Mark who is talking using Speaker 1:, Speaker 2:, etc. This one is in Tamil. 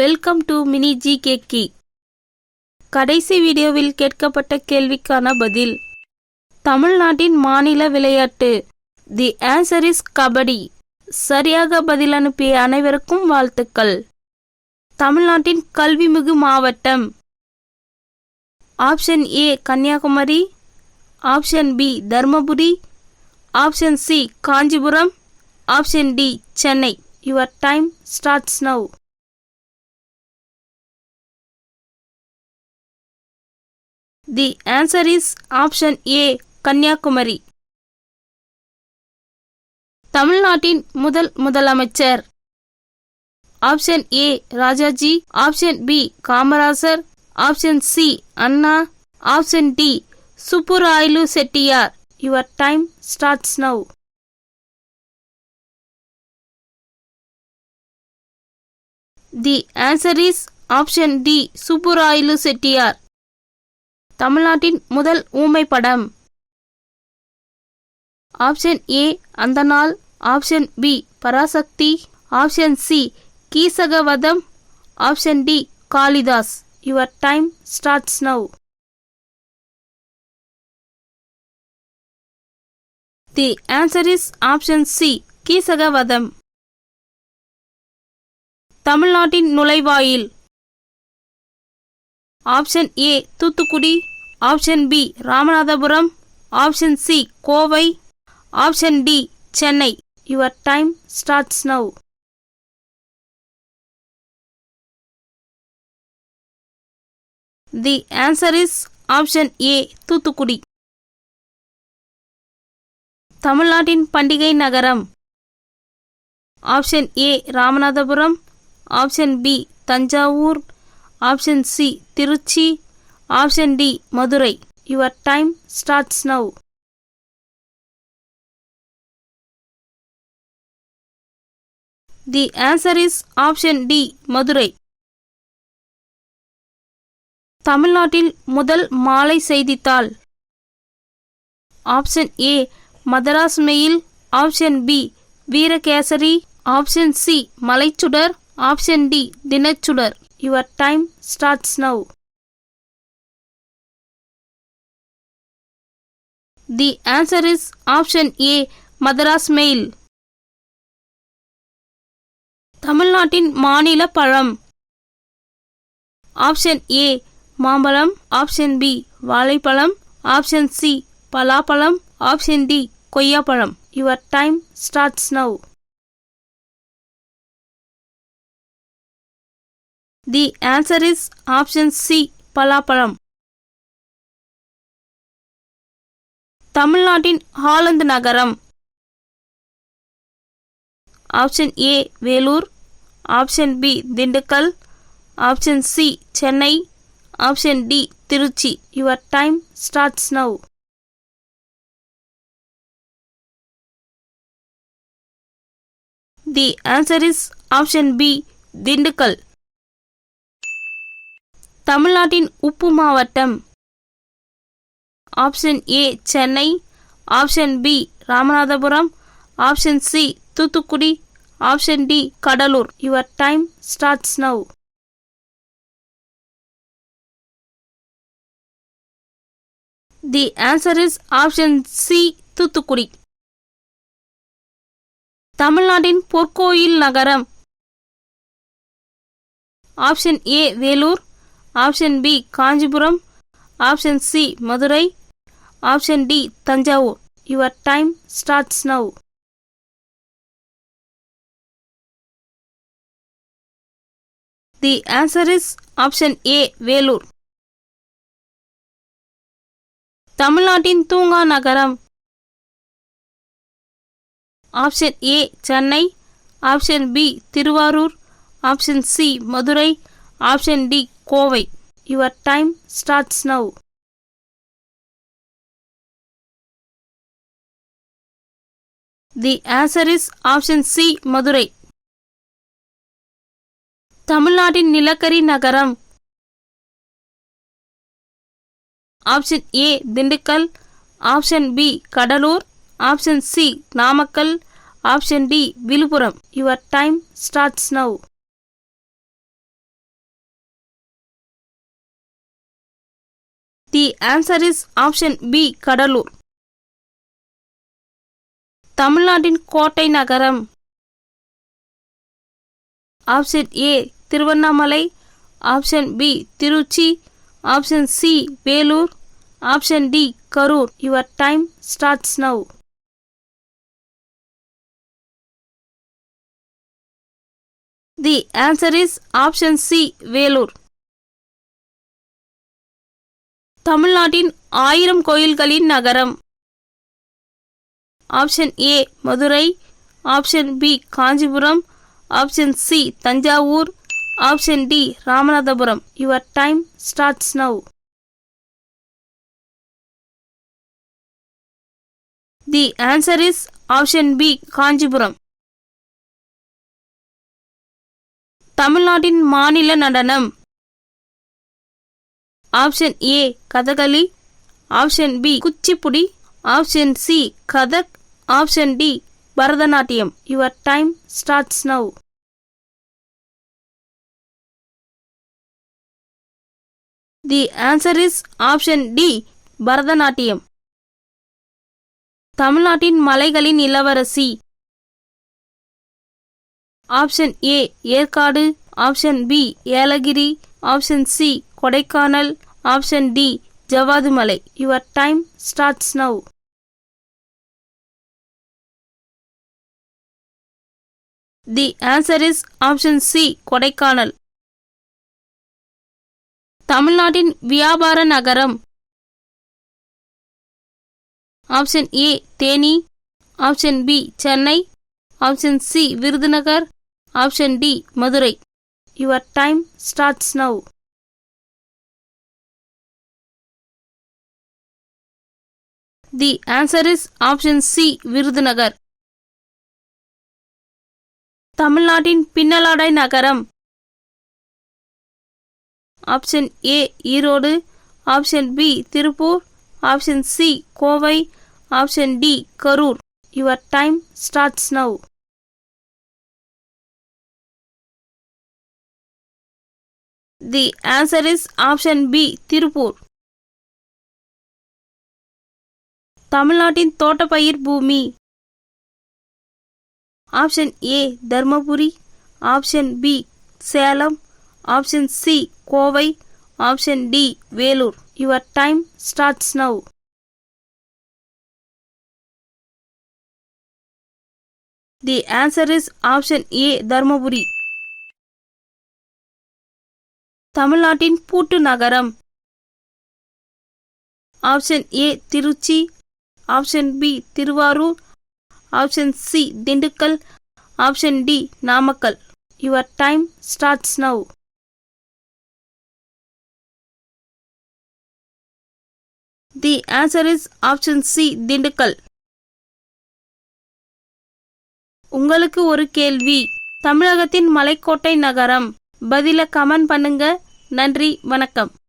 Speaker 1: வெல்கம் டு மினி ஜிகே கி. கடைசி வீடியோவில் கேட்கப்பட்ட கேள்விக்கான பதில். தமிழ்நாட்டின் மாநில விளையாட்டு. The answer is kabaddi. சரியாக பதில் அனுப்பிய அனைவருக்கும் வாழ்த்துக்கள். தமிழ்நாட்டின் கல்விமிகு மாவட்டம். Option A Kanyakumari, option B Dharmapuri, option C Kanchipuram, option D Chennai. Your time starts now. The answer is option A Kanyakumari. தமிழ்நாட்டின் முதலமைச்சர். Option A Rajaji, option B Kamarajar, option C Anna, option D Subbarayalu Chettiar. Your time starts now. The answer is option D Subbarayalu Chettiar. தமிழ்நாட்டின் முதல் ஊமை படம். ஆப்ஷன் ஏ அந்த நாள், option B Parasakthi, option C Keechaka Vadham, option D Kalidas. Your time starts now. The answer is option C Keechaka Vadham. தமிழ்நாட்டின் நுழைவாயில். Option A Thoothukudi, option B Ramanathapuram, option C Kovai, option D Chennai. Your time starts now. The answer is option A Thoothukudi. தமிழ்நாட்டின் பண்டிகை நகரம். Option A Ramanathapuram, option B Thanjavur, option C Trichy, option D Madurai. Your time starts now. The answer is option D Madurai. தமிழ்நாட்டில் முதல் மாலை செய்தித்தாள். Option A Madras mail, option B Veerakesari, option C Malaichudar, option D Dinachudar. Your time starts now. The answer is option A Madras mail. தமிழ்நாட்டின் மாநில பழம். ஆப்ஷன் ஏ மாம்பழம், ஆப்ஷன் பி வாழைப்பழம், ஆப்ஷன் சி பலாப்பழம், ஆப்ஷன் டி கொய்யாப்பழம். Your time starts now. The answer is option C பலாப்பழம். தமிழ்நாட்டின் ஹாலந்து நகரம். Option A Vellore, option B Dindigul, option C Chennai, option D Trichy. Your time starts now. The answer is option B Dindigul. தமிழ்நாட்டின் உப்பு மாவட்டம். Option A Chennai, option B Ramanathapuram, option C Thoothukudi, option D Cuddalore. Your time starts now. The answer is option C Thoothukudi. தமிழ்நாட்டின் பொற்கோயில் நகரம். Option A Vellore, option B Kanchipuram, option C Madurai, option D Thanjavur. Your time starts now. The answer is option A Vellore. தமிழ்நாட்டின் தூங்கா நகரம். Option A Chennai, option B Thiruvarur, option C Madurai, option D Kovai. Your time starts now. The answer is option C Madurai. தமிழ்நாட்டின் நிலக்கரி நகரம். Option A Dindigul, option B Cuddalore, option C Namakkal, option D Villupuram. Your time starts now. The answer is option B Cuddalore. தமிழ்நாட்டின் கோட்டை நகரம். Option A Tiruvannamalai, option B Tiruchi, option C Vellore, option D Karur. Your time starts now. The answer is option C Vellore. தமிழ்நாட்டின் 1000 கோயில்களின் நகரம். Option A Madurai, option B Kanchipuram, option C Thanjavur, option D Ramanathapuram. Your time starts now. The answer is option B Kanchipuram. தமிழ்நாட்டின் மாநில நடனம். Option A Kathakali, option B Kuchipudi, option C Kathak, option D Bharatanatyam. Your time starts now. The answer is option D Bharatanatyam. தமிழ்நாட்டின் மலைகளின் இளவரசி. Option A Yercaud, option B Yelagiri, option C Kodaikanal, option D Javadhu Malai. Your time starts now. The answer is option C Kodaikanal. தமிழ்நாட்டின் வியாபார நகரம். Option A Theni, option B Chennai, option C Virudhunagar, option D Madurai. Your time starts now. The answer is option C Virudhunagar. தமிழ்நாட்டின் பின்னலாடை நகரம். Option A Erode, option B Tiruppur, option C Kovai, option D Karur. Your time starts now. The answer is option B Tiruppur. தமிழ்நாட்டின் தோட்டப்பயிர் பூமி. Option A Dharmapuri, option B Salem, option C Kovai, option D Vellore. Your time starts now. The answer is option A Dharmapuri. தமிழ்நாட்டின் பூட்டு நகரம். Option A Trichy, option B Thiruvarur, option C Dindigul, option D Namakkal. Your time starts now. The answer is option C Dindigul. உங்களுக்கு ஒரு கேள்வி. தமிழகத்தின் மலைக்கோட்டை நகரம். பதில கமெண்ட் பண்ணுங்க. நன்றி, வணக்கம்.